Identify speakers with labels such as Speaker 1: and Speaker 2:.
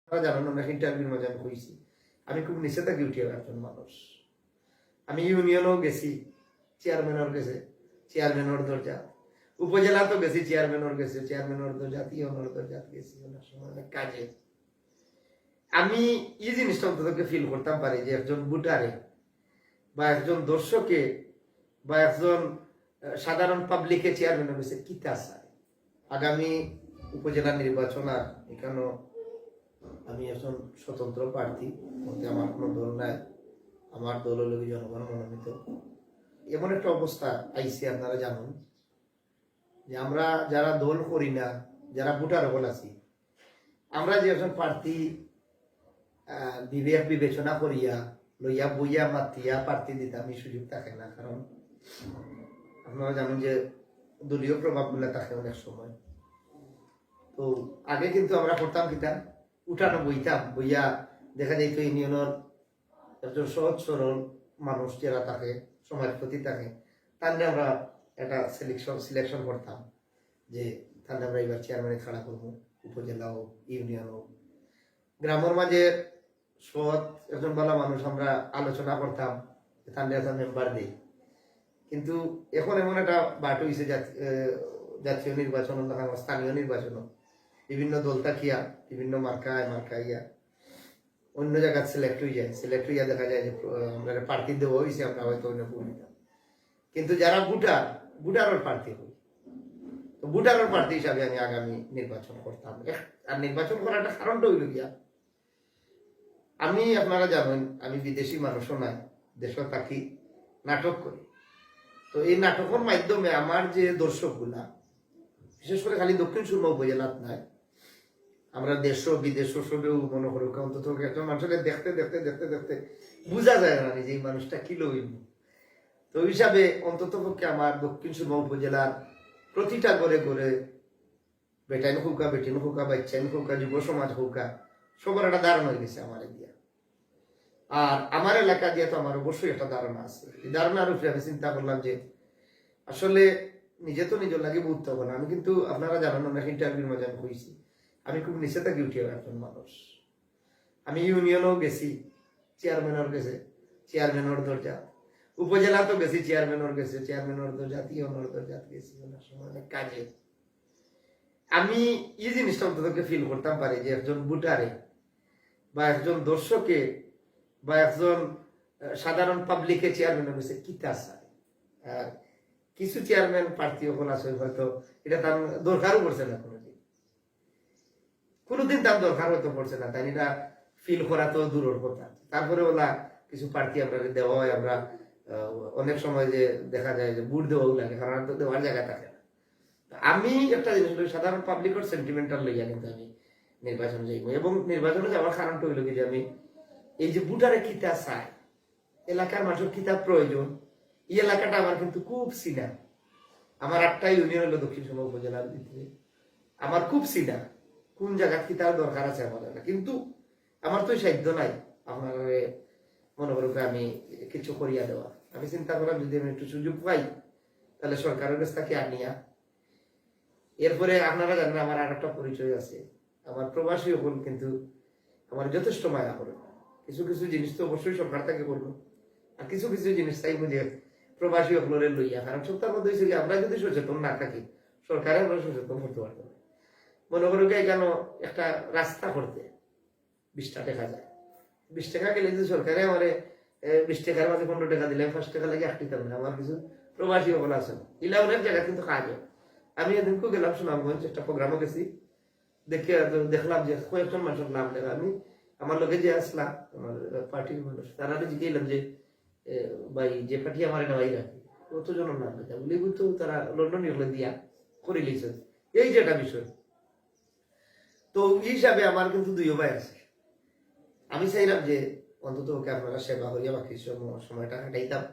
Speaker 1: আপনারা জানেন অনেক ইন্টারভিউর মাঝে আমি কইছি আমি খুব নিচে থাকি উঠে একজন মানুষ। আমি ইউনিয়নও গেছি, চেয়ারম্যানের গেছে, চেয়ারম্যানের দরজা, উপজেলা তো গেছি, চেয়ারম্যানের গেছে, চেয়ারম্যানের দরজা, ইউনিয়নের দরজা গেছি অনেক সময় অনেক কাজে। আমি এই জিনিসটা অন্তত ফিল করতাম পারি যে একজন ভোটারে বা একজন দর্শকে বা একজন সাধারণ পাবলিকে চেয়ারম্যান হয়েছে কিতা চায়। আগামী উপজেলা নির্বাচন আর এখানেও আমি একজন স্বতন্ত্র প্রার্থী, মধ্যে আমার কোনো দল নাই, আমার দল হল জনগণ মনোনীত। এমন একটা অবস্থা আইসি, আপনারা জানেন যে আমরা যারা দল করি না, যারা ভোটার হল আছি, আমরা যে একজন প্রার্থী বিবেক বিবেচনা করিয়া লইয়া বইয়া মাতিয়া প্রার্থী দিতাম এই সুযোগ থাকে না। কারণ আপনারা জানেন যে দলীয় প্রভাবগুলো থাকে অনেক সময়। তো আগে কিন্তু আমরা করতাম কিতা, উঠানো বইতাম, বইয়া দেখা যাইতো ইউনিয়নের একজন সহজ সরল মানুষ যারা থাকে, সমাজ প্রতি থাকে, তাহলে আমরা একটা সিলেকশন করতাম যে তাহলে আমরা এবার চেয়ারম্যানে খাড়া করবো, উপজেলা হোক ইউনিয়ন হোক। গ্রামের মাঝে সৎ একজন ভালো মানুষ আমরা আলোচনা করতাম, তাহলে একটা মেম্বার দিই। কিন্তু এখন এমন একটা বাট হয়েছে জাতীয় নির্বাচন, স্থানীয় নির্বাচন, বিভিন্ন দল থাকিয়া বিভিন্ন মার্কাইয়া অন্য জায়গায় সিলেক্ট হইয়া দেখা যায় যে আমরা প্রার্থী দেওয়া হয়েছে, আমরা হয়তো অন্য ভূমিকা। কিন্তু যারা ভোটারের প্রার্থী হই, তো ভোটারের প্রার্থী হিসাবে আমি আগামী নির্বাচন করতাম। আর নির্বাচন করার একটা কারণটা হইল গিয়া, আমি আপনারা জানেন আমি বিদেশি মানুষও নাই, দেশও থাকি, নাটক করি। তো এই নাটকের মাধ্যমে আমার যে দর্শকগুলা, বিশেষ করে খালি দক্ষিণ সুরমা উপজেলাত নাই, আমরা দেশ বিদেশ সবেও মনে করি, অন্তত একজন মানুষকে দেখতে দেখতে দেখতে দেখতে বোঝা যায় না যে এই মানুষটা কি লইব। তো হিসাবে অন্তত পক্ষে আমার দক্ষিণ সুরমা উপজেলার প্রতিটা ঘরে ঘরে বেটাইন হৌকা, বেটিন হৌকা, বাচ্চাইন হৌকা, যুব সমাজ হৌকা, সবার একটা ধারণা হয়ে গেছে আমার দিয়া। আর আমার এলাকা দিয়ে তো আমার অবশ্যই একটা ধারণা আছে। এই ধারণার উপরে আমি চিন্তা করলাম যে আসলে নিজে তো নিজের লাগে বুঝতে হবে না। আমি কিন্তু আপনারা জানেন অনেক ইন্টারভিউর মাঝে আমি কইছি আমি খুব নিচে থাকি উঠে একজন মানুষ। আমি ইউনিয়নও গেছি, চেয়ারম্যানের গেছে, চেয়ারম্যানের দরজা, উপজেলা তো গেছি, চেয়ারম্যানের গেছে, চেয়ারম্যানের দরজা, ইউনিয়নের দরজা গেছি অনেক সময় অনেক কাজে। আমি এই জিনিসটা অন্তত ফিল করতাম পারি যে একজন ভোটারে বা একজন দর্শকে বা একজন সাধারণ পাবলিকে চেয়ারম্যান হয়েছে কিতা চায়। আর কিছু চেয়ারম্যান প্রার্থী হল আছে হয়তো এটা তার দরকারও পড়ছে না, কোনোদিন তার দরকার হয়তো পড়ছে না, তাই এটা ফিল করা তো দূরের কথা। তারপরে ওলা কিছু প্রার্থী আমরা দেওয়া হয়, আমরা অনেক সময় যে দেখা যায় যে বুট দেওয়াও লাগে, কারণ তো দেওয়ার জায়গা থাকে না। আমি একটা জিনিস সাধারণ পাবলিকের সেন্টিমেন্টাল লইয়া কিন্তু আমি নির্বাচনে যাইব, এবং নির্বাচনে যাওয়ার কারণটা হইল কি যে আমি এই যে ভোটারে কিতা চায়, এলাকার মানুষের কিতা প্রয়োজন, এই এলাকাটা আমার কিন্তু খুব সিনা। আমার 8টা ইউনিয়ন হলো দক্ষিণ সুরমা উপজেলার ভিতরে, আমার খুব সিনা কোন জায়গা কিতার দরকার আছে আমার না। কিন্তু আমার তো সাধ্য নাই আপনার মনে করুক আমি কিছু করিয়া দেওয়া। আমি চিন্তা করলাম যদি আমি একটু সুযোগ পাই তাহলে সরকারের কাছ থেকে আনিয়া। এরপরে আপনারা জানেন আমার আর একটা পরিচয় আছে, আমার প্রবাসী হল কিন্তু আমার যথেষ্ট মায়া করে। কিছু কিছু জিনিস তো অবশ্যই সরকার থেকে করবো, আর কিছু কিছু জিনিস চাইবো যে প্রবাসী হকলের লইয়া। কারণ সত্যার মধ্যে হয়েছে আমরা যদি সচেতন না থাকি, সরকারে আমরা সচেতন করতে পারবো না। মনে করুক কেন একটা রাস্তা করতে 20 টাকা দেখা যায়, 20 টাকা গেলে যদি সরকারে আমার 20 টাকার মাঝে 15 টাকা দিলে 5 টাকা লাগে আটটিতাম না। আমার কিছু প্রবাসী হকল আছে, ইলা অনেক জায়গা কিন্তু কাজ হয়। আমি এদিনকেও গেলাম সুনামগঞ্জ, একটা প্রোগ্রামও গেছি, দেখলাম যে কয়েকজন মানুষের নাম লেখা। আমি আমার লোকে যে আসলাম আমার পার্টির মানুষ, তারা জিজ্ঞেলাম যে ভাই যে পার্টি আমার নেওয়াই রাখি কতজনের নাম লেখা বলি, কিন্তু তারা লন্ডন দিয়া করে লিখছেন। এই যে একটা বিষয়, তো হিসাবে আমার কিন্তু 2 ভাই আছে। আমি চাইলাম যে অন্তত ওকে আপনারা সেবা হইয়া বাকি সময়টা কাটাইতাম।